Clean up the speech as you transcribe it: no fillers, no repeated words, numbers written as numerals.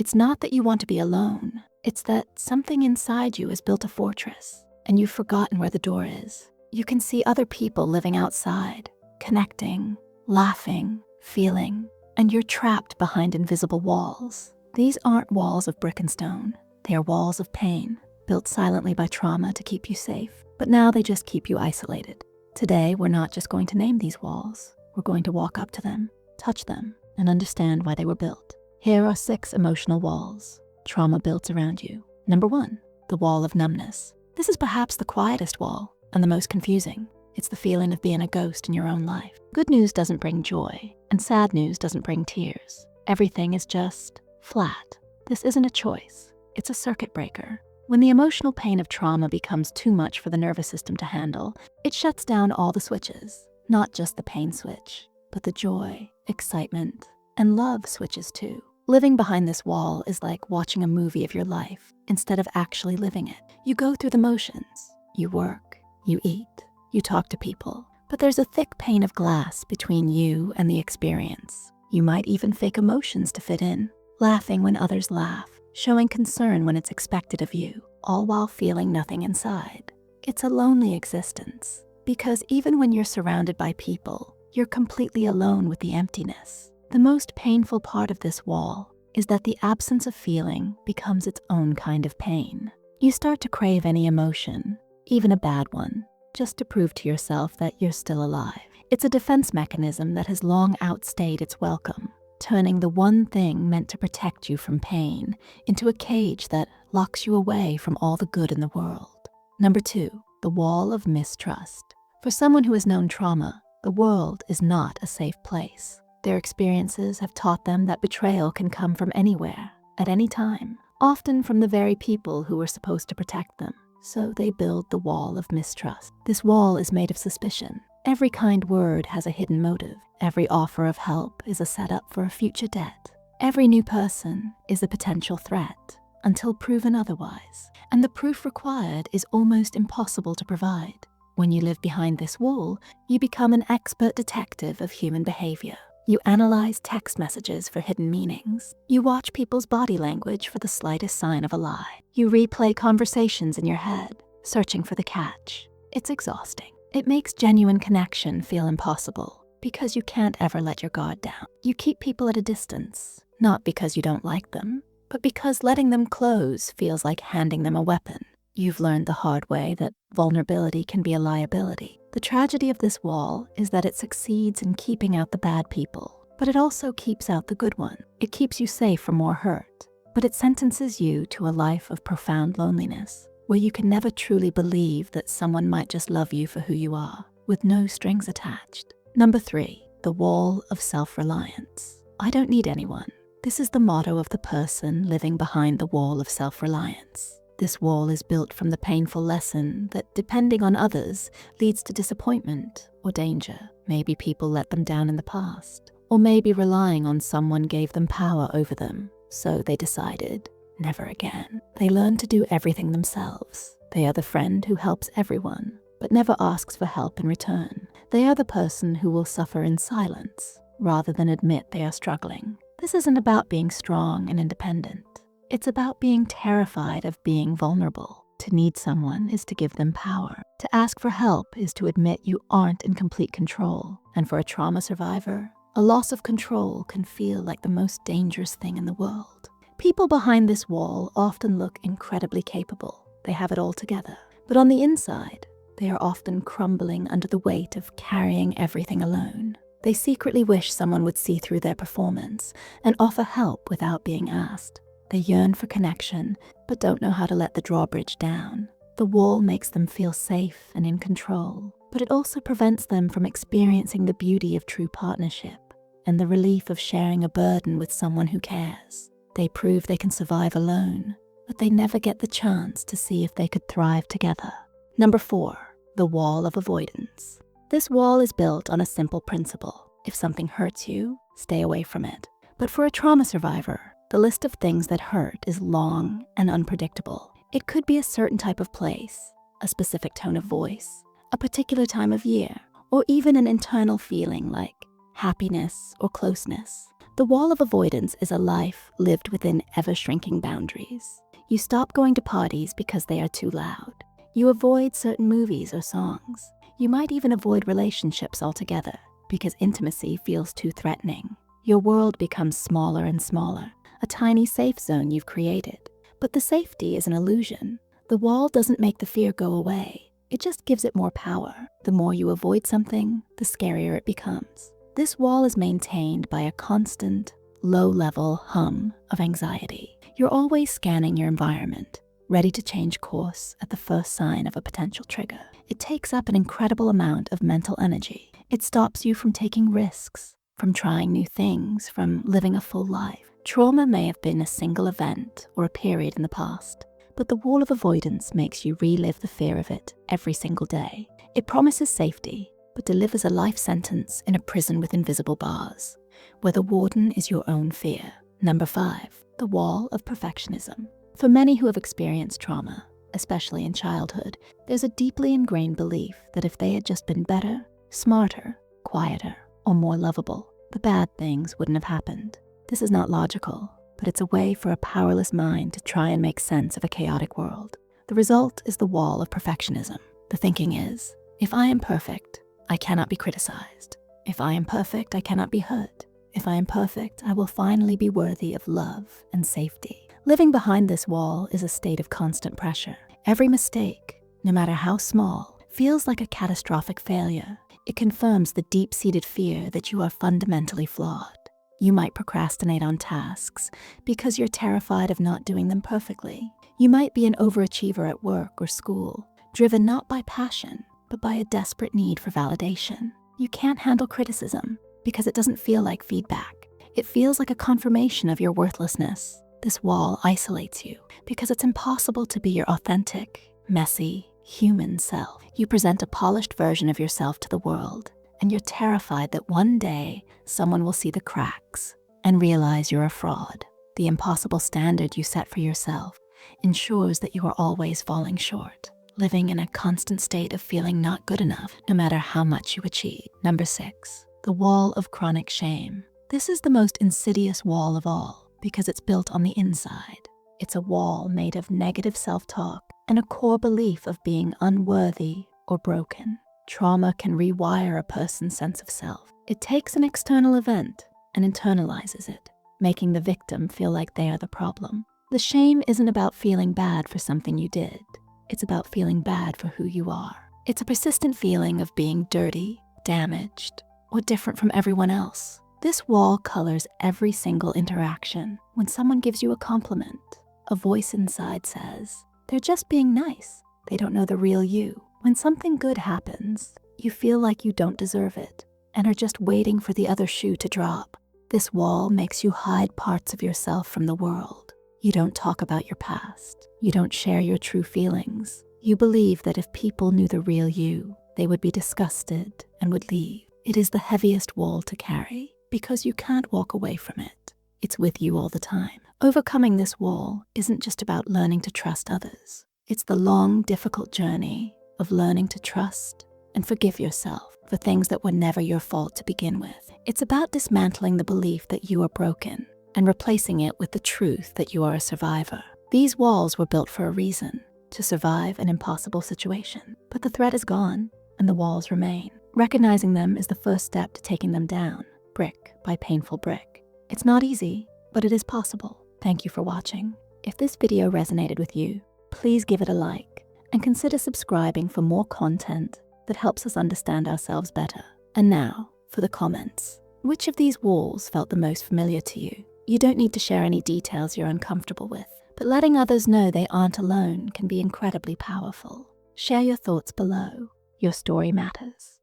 It's not that you want to be alone. It's that something inside you has built a fortress, and you've forgotten where the door is. You can see other people living outside, connecting, laughing, feeling, and you're trapped behind invisible walls. These aren't walls of brick and stone. They are walls of pain, built silently by trauma to keep you safe. But now they just keep you isolated. Today, we're not just going to name these walls. We're going to walk up to them, touch them, and understand why they were built. Here are 6 emotional walls trauma built around you. Number 1, the wall of numbness. This is perhaps the quietest wall and the most confusing. It's the feeling of being a ghost in your own life. Good news doesn't bring joy, and sad news doesn't bring tears. Everything is just flat. This isn't a choice. It's a circuit breaker. When the emotional pain of trauma becomes too much for the nervous system to handle, it shuts down all the switches, not just the pain switch, but the joy, excitement, and love switches too. Living behind this wall is like watching a movie of your life instead of actually living it. You go through the motions. You work, you eat, you talk to people, but there's a thick pane of glass between you and the experience. You might even fake emotions to fit in, laughing when others laugh, showing concern when it's expected of you, all while feeling nothing inside. It's a lonely existence, because even when you're surrounded by people, you're completely alone with the emptiness. The most painful part of this wall is that the absence of feeling becomes its own kind of pain. You start to crave any emotion, even a bad one, just to prove to yourself that you're still alive. It's a defense mechanism that has long outstayed its welcome, turning the one thing meant to protect you from pain into a cage that locks you away from all the good in the world. Number 2, the wall of mistrust. For someone who has known trauma, the world is not a safe place. Their experiences have taught them that betrayal can come from anywhere, at any time, often from the very people who were supposed to protect them. So they build the wall of mistrust. This wall is made of suspicion. Every kind word has a hidden motive. Every offer of help is a setup for a future debt. Every new person is a potential threat until proven otherwise. And the proof required is almost impossible to provide. When you live behind this wall, you become an expert detective of human behavior. You analyze text messages for hidden meanings. You watch people's body language for the slightest sign of a lie. You replay conversations in your head, searching for the catch. It's exhausting. It makes genuine connection feel impossible because you can't ever let your guard down. You keep people at a distance, not because you don't like them, but because letting them close feels like handing them a weapon. You've learned the hard way that vulnerability can be a liability. The tragedy of this wall is that it succeeds in keeping out the bad people, but it also keeps out the good one. It keeps you safe from more hurt, but it sentences you to a life of profound loneliness, where you can never truly believe that someone might just love you for who you are, with no strings attached. Number 3, the wall of self-reliance. I don't need anyone. This is the motto of the person living behind the wall of self-reliance. This wall is built from the painful lesson that depending on others leads to disappointment or danger. Maybe people let them down in the past, or maybe relying on someone gave them power over them. So they decided, never again. They learned to do everything themselves. They are the friend who helps everyone, but never asks for help in return. They are the person who will suffer in silence, rather than admit they are struggling. This isn't about being strong and independent. It's about being terrified of being vulnerable. To need someone is to give them power. To ask for help is to admit you aren't in complete control. And for a trauma survivor, a loss of control can feel like the most dangerous thing in the world. People behind this wall often look incredibly capable. They have it all together. But on the inside, they are often crumbling under the weight of carrying everything alone. They secretly wish someone would see through their performance and offer help without being asked. They yearn for connection, but don't know how to let the drawbridge down. The wall makes them feel safe and in control, but it also prevents them from experiencing the beauty of true partnership and the relief of sharing a burden with someone who cares. They prove they can survive alone, but they never get the chance to see if they could thrive together. Number 4, the wall of avoidance. This wall is built on a simple principle. If something hurts you, stay away from it. But for a trauma survivor, the list of things that hurt is long and unpredictable. It could be a certain type of place, a specific tone of voice, a particular time of year, or even an internal feeling like happiness or closeness. The wall of avoidance is a life lived within ever-shrinking boundaries. You stop going to parties because they are too loud. You avoid certain movies or songs. You might even avoid relationships altogether because intimacy feels too threatening. Your world becomes smaller and smaller, a tiny safe zone you've created. But the safety is an illusion. The wall doesn't make the fear go away. It just gives it more power. The more you avoid something, the scarier it becomes. This wall is maintained by a constant, low-level hum of anxiety. You're always scanning your environment, ready to change course at the first sign of a potential trigger. It takes up an incredible amount of mental energy. It stops you from taking risks, from trying new things, from living a full life. Trauma may have been a single event or a period in the past, but the wall of avoidance makes you relive the fear of it every single day. It promises safety, but delivers a life sentence in a prison with invisible bars, where the warden is your own fear. Number 5, the wall of perfectionism. For many who have experienced trauma, especially in childhood, there's a deeply ingrained belief that if they had just been better, smarter, quieter, or more lovable, the bad things wouldn't have happened. This is not logical, but it's a way for a powerless mind to try and make sense of a chaotic world. The result is the wall of perfectionism. The thinking is, if I am perfect, I cannot be criticized. If I am perfect, I cannot be hurt. If I am perfect, I will finally be worthy of love and safety. Living behind this wall is a state of constant pressure. Every mistake, no matter how small, feels like a catastrophic failure. It confirms the deep-seated fear that you are fundamentally flawed. You might procrastinate on tasks because you're terrified of not doing them perfectly. You might be an overachiever at work or school, driven not by passion, but by a desperate need for validation. You can't handle criticism because it doesn't feel like feedback. It feels like a confirmation of your worthlessness. This wall isolates you because it's impossible to be your authentic, messy, human self. You present a polished version of yourself to the world, and you're terrified that one day someone will see the cracks and realize you're a fraud. The impossible standard you set for yourself ensures that you are always falling short, living in a constant state of feeling not good enough, no matter how much you achieve. Number 6, the wall of chronic shame. This is the most insidious wall of all because it's built on the inside. It's a wall made of negative self-talk and a core belief of being unworthy or broken. Trauma can rewire a person's sense of self. It takes an external event and internalizes it, making the victim feel like they are the problem. The shame isn't about feeling bad for something you did. It's about feeling bad for who you are. It's a persistent feeling of being dirty, damaged, or different from everyone else. This wall colors every single interaction. When someone gives you a compliment, a voice inside says, they're just being nice. They don't know the real you. When something good happens, you feel like you don't deserve it and are just waiting for the other shoe to drop. This wall makes you hide parts of yourself from the world. You don't talk about your past. You don't share your true feelings. You believe that if people knew the real you, they would be disgusted and would leave. It is the heaviest wall to carry because you can't walk away from it. It's with you all the time. Overcoming this wall isn't just about learning to trust others. It's the long, difficult journey of learning to trust and forgive yourself for things that were never your fault to begin with. It's about dismantling the belief that you are broken and replacing it with the truth that you are a survivor. These walls were built for a reason, to survive an impossible situation. But the threat is gone and the walls remain. Recognizing them is the first step to taking them down, brick by painful brick. It's not easy, but it is possible. Thank you for watching. If this video resonated with you, please give it a like and consider subscribing for more content that helps us understand ourselves better. And now, for the comments. Which of these walls felt the most familiar to you? You don't need to share any details you're uncomfortable with, but letting others know they aren't alone can be incredibly powerful. Share your thoughts below. Your story matters.